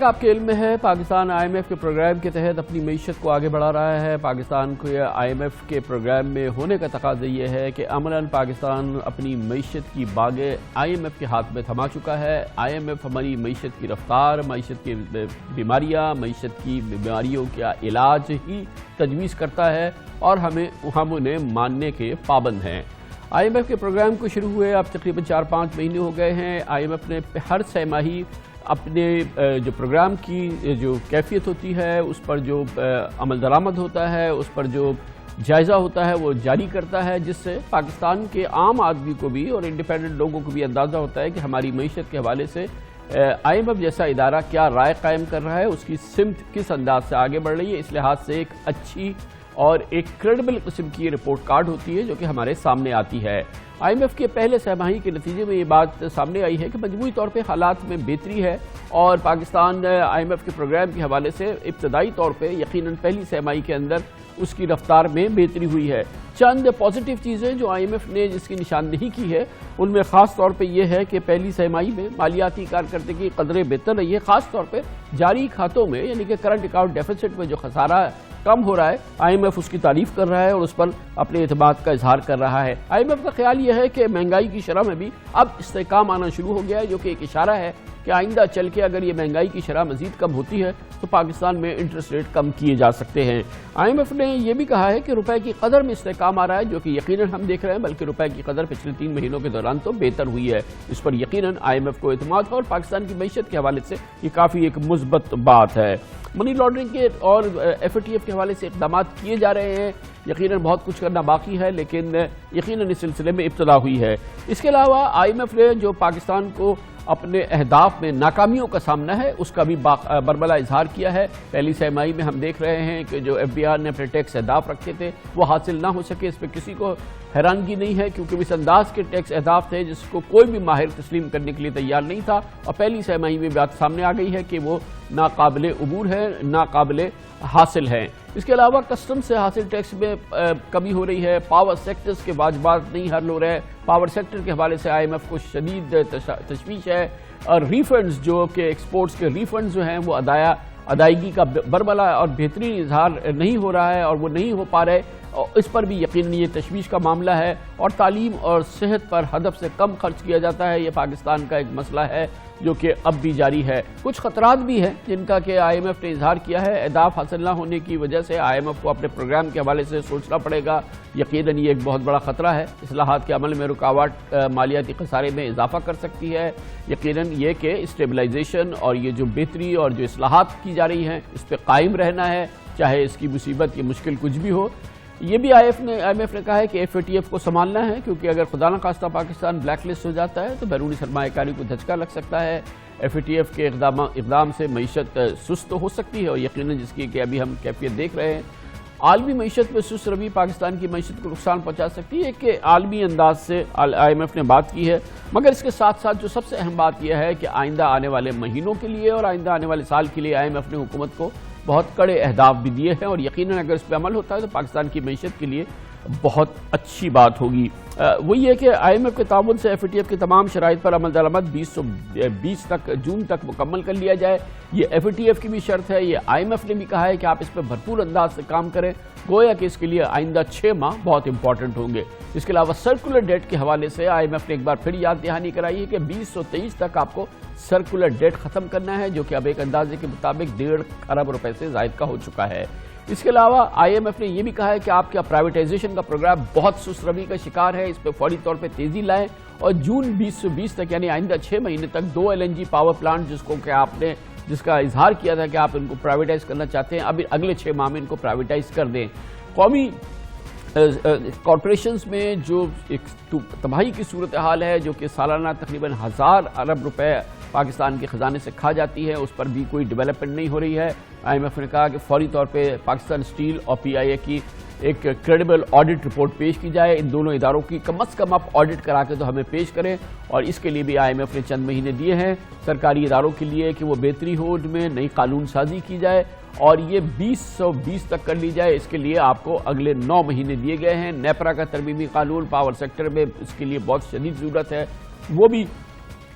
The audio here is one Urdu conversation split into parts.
آپ کے علم میں ہے پاکستان آئی ایم ایف کے پروگرام کے تحت اپنی معیشت کو آگے بڑھا رہا ہے۔ پاکستان کو آئی ایم ایف کے پروگرام میں ہونے کا تقاضا یہ ہے کہ عملاً پاکستان اپنی معیشت کی باغیں آئی ایم ایف کے ہاتھ میں تھما چکا ہے۔ آئی ایم ایف ہماری معیشت کی رفتار، معیشت کی بیماریاں، معیشت کی بیماریوں کا علاج ہی تجویز کرتا ہے اور ہم انہیں ماننے کے پابند ہیں۔ آئی ایم ایف کے پروگرام کو شروع ہوئے اب تقریباً 4-5 مہینے ہو گئے ہیں۔ آئی ایم ایف نے ہر سہ ماہی اپنے جو پروگرام کی جو کیفیت ہوتی ہے، اس پر جو عمل درآمد ہوتا ہے، اس پر جو جائزہ ہوتا ہے وہ جاری کرتا ہے، جس سے پاکستان کے عام آدمی کو بھی اور انڈیپینڈنٹ لوگوں کو بھی اندازہ ہوتا ہے کہ ہماری معیشت کے حوالے سے آئی ایم ایف جیسا ادارہ کیا رائے قائم کر رہا ہے، اس کی سمت کس انداز سے آگے بڑھ رہی ہے۔ اس لحاظ سے ایک اچھی اور ایک کریڈیبل قسم کی رپورٹ کارڈ ہوتی ہے جو کہ ہمارے سامنے آتی ہے۔ آئی ایم ایف کے پہلے سہ ماہی کے نتیجے میں یہ بات سامنے آئی ہے کہ مجموعی طور پہ حالات میں بہتری ہے اور پاکستان آئی ایم ایف کے پروگرام کے حوالے سے ابتدائی طور پہ یقیناً پہلی سہ ماہی کے اندر اس کی رفتار میں بہتری ہوئی ہے۔ چند پازیٹیو چیزیں جو آئی ایم ایف نے جس کی نشاندہی کی ہے ان میں خاص طور پہ یہ ہے کہ پہلی سہ ماہی میں مالیاتی کارکردگی قدرے بہتر رہی ہے، خاص طور پہ جاری کھاتوں میں یعنی کہ کرنٹ اکاؤنٹ ڈیفیسٹ میں جو خسارہ کم ہو رہا ہے، آئی ایم ایف اس کی تعریف کر رہا ہے اور اس پر اپنے اعتماد کا اظہار کر رہا ہے۔ آئی ایم ایف کا خیال یہ ہے کہ مہنگائی کی شرح میں بھی اب استحکام آنا شروع ہو گیا ہے، جو کہ ایک اشارہ ہے کہ آئندہ چل کے اگر یہ مہنگائی کی شرح مزید کم ہوتی ہے تو پاکستان میں انٹرسٹ ریٹ کم کیے جا سکتے ہیں۔ آئی ایم ایف نے یہ بھی کہا ہے کہ روپے کی قدر میں استحکام آ رہا ہے، جو کہ یقیناً ہم دیکھ رہے ہیں، بلکہ روپے کی قدر پچھلے 3 مہینوں کے دوران تو بہتر ہوئی ہے۔ اس پر یقیناً آئی ایم ایف کو اعتماد ہے اور پاکستان کی معیشت کے حوالے سے یہ کافی ایک مثبت بات ہے۔ منی لانڈرنگ کے اور ایف اے ٹی ایف کے حوالے سے اقدامات کیے جا رہے ہیں، یقیناً بہت کچھ کرنا باقی ہے لیکن یقیناً اس سلسلے میں ابتدا ہوئی ہے۔ اس کے علاوہ آئی ایم ایف نے جو پاکستان کو اپنے اہداف میں ناکامیوں کا سامنا ہے اس کا بھی برملا اظہار کیا ہے۔ پہلی سہ ماہی میں ہم دیکھ رہے ہیں کہ جو ایف بی آر نے اپنے ٹیکس اہداف رکھے تھے وہ حاصل نہ ہو سکے، اس پہ کسی کو حیرانگی نہیں ہے کیونکہ اس انداز کے ٹیکس اہداف تھے جس کو کوئی بھی ماہر تسلیم کرنے کے لیے تیار نہیں تھا، اور پہلی سہ ماہی میں بات سامنے آ گئی ہے کہ وہ ناقابل عبور ہے، ناقابل حاصل ہیں۔ اس کے علاوہ کسٹم سے حاصل ٹیکس میں کمی ہو رہی ہے، پاور سیکٹرز کے واجبات نہیں حل ہو رہے ہیں، پاور سیکٹر کے حوالے سے آئی ایم ایف کو شدید تشویش ہے، اور ریفنڈز جو کہ ایکسپورٹس کے ریفنڈز جو ہیں وہ ادائیگی کا برملا اور بہترین اظہار نہیں ہو رہا ہے اور وہ نہیں ہو پا رہے، اس پر بھی یقیناً یہ تشویش کا معاملہ ہے۔ اور تعلیم اور صحت پر ہدف سے کم خرچ کیا جاتا ہے، یہ پاکستان کا ایک مسئلہ ہے جو کہ اب بھی جاری ہے۔ کچھ خطرات بھی ہیں جن کا کہ آئی ایم ایف نے اظہار کیا ہے، اہداف حاصل نہ ہونے کی وجہ سے آئی ایم ایف کو اپنے پروگرام کے حوالے سے سوچنا پڑے گا۔ یقیناً یہ ایک بہت بڑا خطرہ ہے، اصلاحات کے عمل میں رکاوٹ مالیاتی خسارے میں اضافہ کر سکتی ہے۔ یقیناً یہ کہ اسٹیبلائزیشن اور یہ جو بہتری اور جو اصلاحات کی جا رہی ہیں اس پہ قائم رہنا ہے، چاہے اس کی مصیبت یا مشکل کچھ بھی ہو۔ یہ بھی آئی ایم ایف نے کہا ہے کہ ایف اے ٹی ایف کو سنبھالنا ہے، کیونکہ اگر خدا نخواستہ پاکستان بلیک لسٹ ہو جاتا ہے تو بیرونی سرمایہ کاری کو دھچکا لگ سکتا ہے۔ ایف اے ٹی ایف کے اقدام سے معیشت سست ہو سکتی ہے اور یقیناً جس کی کہ ابھی ہم کیفیت دیکھ رہے ہیں، عالمی معیشت میں سست روی پاکستان کی معیشت کو نقصان پہنچا سکتی ہے کہ عالمی انداز سے آئی ایم ایف نے بات کی ہے، مگر اس کے ساتھ ساتھ جو سب سے اہم بات یہ ہے کہ آئندہ آنے والے مہینوں کے لیے اور آئندہ آنے والے سال کے لیے آئی ایم ایف نے حکومت کو بہت کڑے اہداف بھی دیے ہیں، اور یقیناً اگر اس پہ عمل ہوتا ہے تو پاکستان کی معیشت کے لیے بہت اچھی بات ہوگی۔ وہ یہ کہ آئی ایم ایف کے تعاون سے ایف اے ٹی ایف کے تمام شرائط پر عمل درآمد 2020 تک جون تک مکمل کر لیا جائے، یہ ایف اے ٹی ایف کی بھی شرط ہے۔ یہ آئی ایم ایف نے بھی کہا ہے کہ آپ اس پہ بھرپور انداز سے کام کریں، گویا کہ اس کے لیے آئندہ 6 ماہ بہت امپورٹنٹ ہوں گے۔ اس کے علاوہ سرکولر ڈیٹ کے حوالے سے آئی ایم ایف نے ایک بار پھر یاد دہانی کرائی ہے کہ 2023 تک آپ کو سرکولر ڈیٹ ختم کرنا ہے، جو کہ اب ایک اندازے کے مطابق 1.5 ارب روپے سے زائد کا ہو چکا ہے۔ اس کے علاوہ آئی ایم ایف نے یہ بھی کہا ہے کہ آپ کا پرائیویٹائزیشن کا پروگرام بہت سست روی کا شکار ہے، اس پہ فوری طور پہ تیزی لائیں اور جون 2020 تک یعنی آئندہ 6 مہینے تک 2 LNG پاور پلانٹ جس کا اظہار کیا تھا کہ آپ ان کو پرائیویٹائز کرنا چاہتے ہیں، اب اگلے 6 ماہ میں ان کو پرائیویٹائز کر دیں۔ قومی کارپوریشنز میں جو ایک تباہی کی صورتحال ہے جو کہ سالانہ تقریباً 1000 ارب روپے پاکستان کے خزانے سے کھا جاتی ہے، اس پر بھی کوئی ڈیولپمنٹ نہیں ہو رہی ہے۔ آئی ایم ایف نے کہا کہ فوری طور پہ پاکستان اسٹیل اور پی آئی اے کی ایک کریڈیبل آڈٹ رپورٹ پیش کی جائے، ان دونوں اداروں کی کم از کم آپ آڈٹ کرا کے تو ہمیں پیش کریں، اور اس کے لیے بھی آئی ایم ایف نے چند مہینے دیے ہیں سرکاری اداروں کے لیے کہ وہ بہتری ہو، ان میں نئی قانون سازی کی جائے اور یہ 2020 تک کر لی جائے۔ اس کے لیے آپ کو اگلے 9 مہینے دیے گئے ہیں۔ نیپرا کا ترمیمی قانون پاور سیکٹر میں اس کے لیے بہت شدید ضرورت ہے، وہ بھی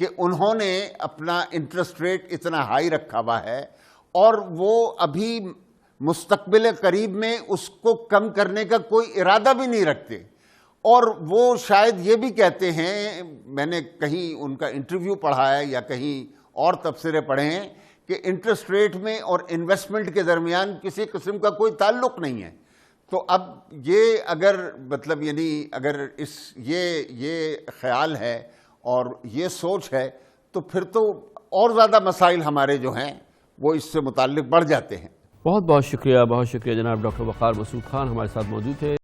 کہ انہوں نے اپنا انٹرسٹ ریٹ اتنا ہائی رکھا ہوا ہے اور وہ ابھی مستقبل قریب میں اس کو کم کرنے کا کوئی ارادہ بھی نہیں رکھتے، اور وہ شاید یہ بھی کہتے ہیں، میں نے کہیں ان کا انٹرویو پڑھا ہے یا کہیں اور تبصرے پڑھے ہیں، کہ انٹرسٹ ریٹ میں اور انویسٹمنٹ کے درمیان کسی قسم کا کوئی تعلق نہیں ہے۔ تو اب یہ اگر مطلب یعنی اگر یہ خیال ہے اور یہ سوچ ہے تو پھر تو اور زیادہ مسائل ہمارے جو ہیں وہ اس سے متعلق بڑھ جاتے ہیں۔ بہت شکریہ جناب ڈاکٹر وقار مسعود خان ہمارے ساتھ موجود تھے۔